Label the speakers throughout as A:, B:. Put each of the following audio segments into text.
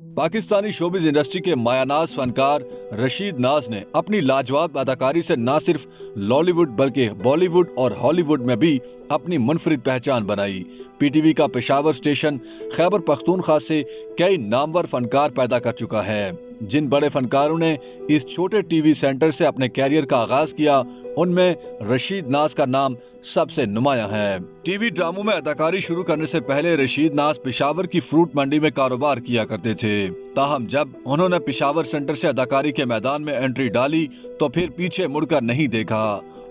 A: Pakistani showbiz industry के मायानाज फनकार रशीद नाज ने अपनी लाजवाब अदाकारी से न सिर्फ लॉलीवुड बल्कि बॉलीवुड और हॉलीवुड में भी अपनी मुनफरिद पहचान बनाई। पीटीवी का पेशावर स्टेशन खैबर पख्तूनख्वा से कई नामवर फनकार पैदा कर चुका है। जिन बड़े फनकारों ने इस छोटे टीवी सेंटर से अपने कैरियर का आगाज किया, उनमें रशीद नाज का नाम सबसे नुमायां है। टीवी ड्रामों में अदाकारी शुरू करने से पहले रशीद नाज पेशावर की फ्रूट मंडी में कारोबार किया करते थे। ताहम जब उन्होंने पेशावर सेंटर से अदाकारी के मैदान में एंट्री डाली तो फिर पीछे मुड़कर नहीं देखा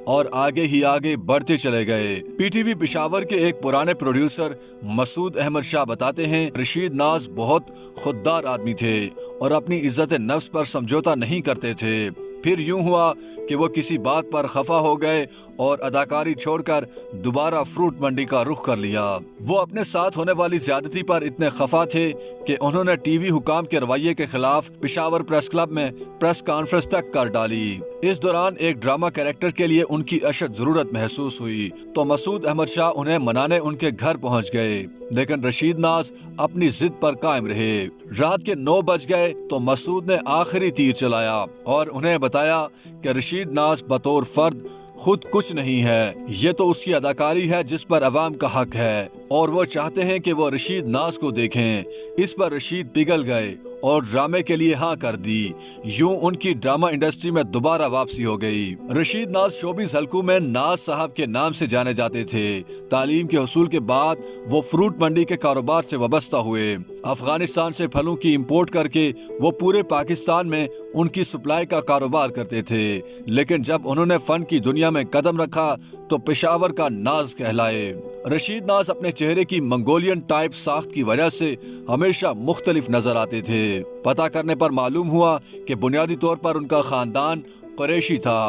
A: और आगे ही आगे बढ़ते चले गए। पीटीवी पेशावर के एक पुराने प्रोड्यूसर मसूद अहमद शाह बताते हैं, रशीद नाज बहुत खुददार आदमी थे और अपनी इज्जत नफ्स पर समझौता नहीं करते थे। फिर यूं हुआ कि वो किसी बात पर खफा हो गए और अदाकारी छोड़कर दोबारा फ्रूट मंडी का रुख कर लिया। वो अपने साथ होने वाली ज्यादती पर इतने खफा थे कि उन्होंने टीवी हुकाम के रवैये के खिलाफ पेशावर प्रेस क्लब में प्रेस कॉन्फ्रेंस तक कर डाली। इस दौरान एक ड्रामा कैरेक्टर के लिए उनकी अशद जरूरत महसूस हुई तो मसूद अहमद शाह उन्हें मनाने उनके घर पहुंच गए, लेकिन रशीद नाज अपनी जिद पर कायम रहे। रात के 9 बज गए तो मसूद ने आखिरी तीर चलाया और उन्हें बताया कि रशीद नाज बतौर फर्द खुद कुछ नहीं है, ये तो उसकी अदाकारी है जिस पर अवाम का हक है और वो चाहते हैं कि वो रशीद नाज को देखें। इस पर रशीद पिघल गए और ड्रामे के लिए हाँ कर दी। यूं उनकी ड्रामा इंडस्ट्री में दोबारा वापसी हो गई। रशीद नाज शोबिज़ हलकों में नाज साहब के नाम से जाने जाते थे। तालीम के हुसूल के बाद वो फ्रूट मंडी के कारोबार से वाबस्ता हुए। अफगानिस्तान से फलों की इंपोर्ट करके वो पूरे पाकिस्तान में उनकी सप्लाई का कारोबार करते थे, लेकिन जब उन्होंने फन की दुनिया में कदम रखा तो पेशावर का नाज कहलाए। रशीद नाज अपने चेहरे की मंगोलियन टाइप साख्त की वजह से हमेशा मुख्तलिफ नजर आते थे। पता करने पर मालूम हुआ कि बुनियादी तौर पर उनका खानदान कुरैशी था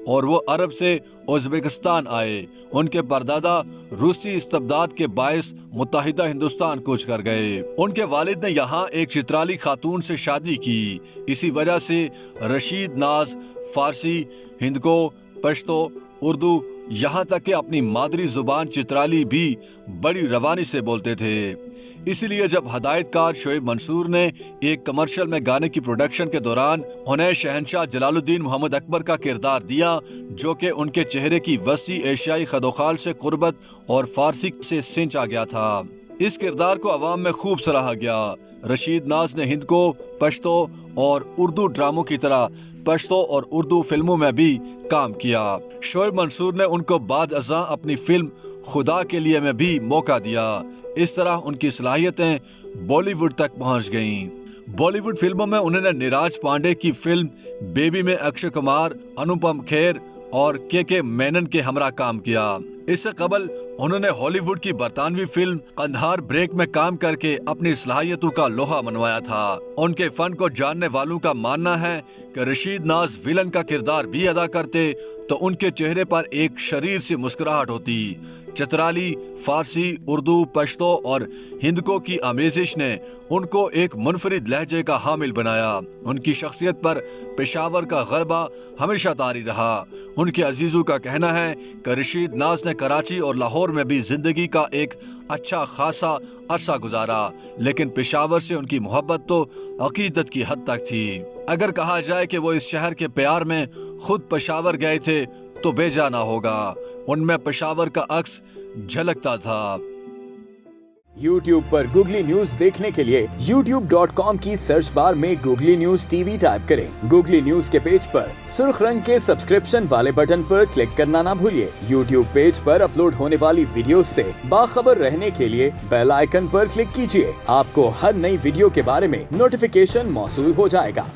A: और वो अरब से उज़्बेकिस्तान आए। उनके परदादा रूसी इस्तबदाद के बायस मुत्तहिदा हिंदुस्तान कूच कर गए। उनके वालिद ने यहाँ एक चित्राली खातून से शादी की। इसी वजह से रशीद नाज फारसी, हिंदको, पश्तो, उर्दू, यहाँ तक कि अपनी मादरी जुबान चित्राली भी बड़ी रवानी से बोलते थे। इसलिए जब हदायतकार शोएब मंसूर ने एक कमर्शियल में गाने की प्रोडक्शन के दौरान उन्हें शहंशाह जलालुद्दीन मोहम्मद अकबर का किरदार दिया, जो कि उनके चेहरे की वसी एशियाई खदोखाल से कुर्बत और फारसी से सिंच आ गया था, इस किरदार को अवाम में खूब सराहा गया। रशीद नाज ने हिंद को पश्तो और उर्दू ड्रामों की तरह पश्तो और उर्दू फिल्मों में भी काम किया। शोएब मंसूर ने उनको बाद अज़ां अपनी फिल्म खुदा के लिए में भी मौका दिया। इस तरह उनकी सलाहियतें बॉलीवुड तक पहुंच गईं। बॉलीवुड फिल्मों में उन्होंने नीराज पांडे की फिल्म बेबी में अक्षय कुमार, अनुपम खेर और के मेनन के हमरा काम किया। इससे कबल उन्होंने हॉलीवुड की बरतानवी फिल्म कंधार ब्रेक में काम करके अपनी सलाहियतों का लोहा मनवाया था। उनके फन को जानने वालों का मानना है कि रशीद नाज विलन का किरदार भी अदा करते तो उनके चेहरे पर एक शरीर सी मुस्कुराहट होती। चित्राली, फारसी, उर्दू, पश्तो और हिंदको की आमेजिश ने उनको एक मुनफरिद लहजे का हामिल बनाया। उनकी शख्सियत पर पेशावर का गलबा हमेशा तारी रहा। उनके अजीजों का कहना है कि रशीद नाज ने कराची और लाहौर में भी जिंदगी का एक अच्छा खासा अरसा गुजारा, लेकिन पेशावर से उनकी मोहब्बत तो अकीदत की हद तक थी। अगर कहा जाए कि वो इस शहर के प्यार में खुद पेशावर गए थे तो बेजा ना होगा। उनमें पेशावर का अक्स झलकता था।
B: YouTube पर गूगली न्यूज देखने के लिए youtube.com की सर्च बार में गूगली न्यूज टीवी टाइप करें। गूगली न्यूज के पेज पर सुर्ख रंग के सब्सक्रिप्शन वाले बटन पर क्लिक करना ना भूलिए। YouTube पेज पर अपलोड होने वाली वीडियोस से बाखबर रहने के लिए बेल आइकन पर क्लिक कीजिए। आपको हर नई वीडियो के बारे में नोटिफिकेशन मौसूल हो जाएगा।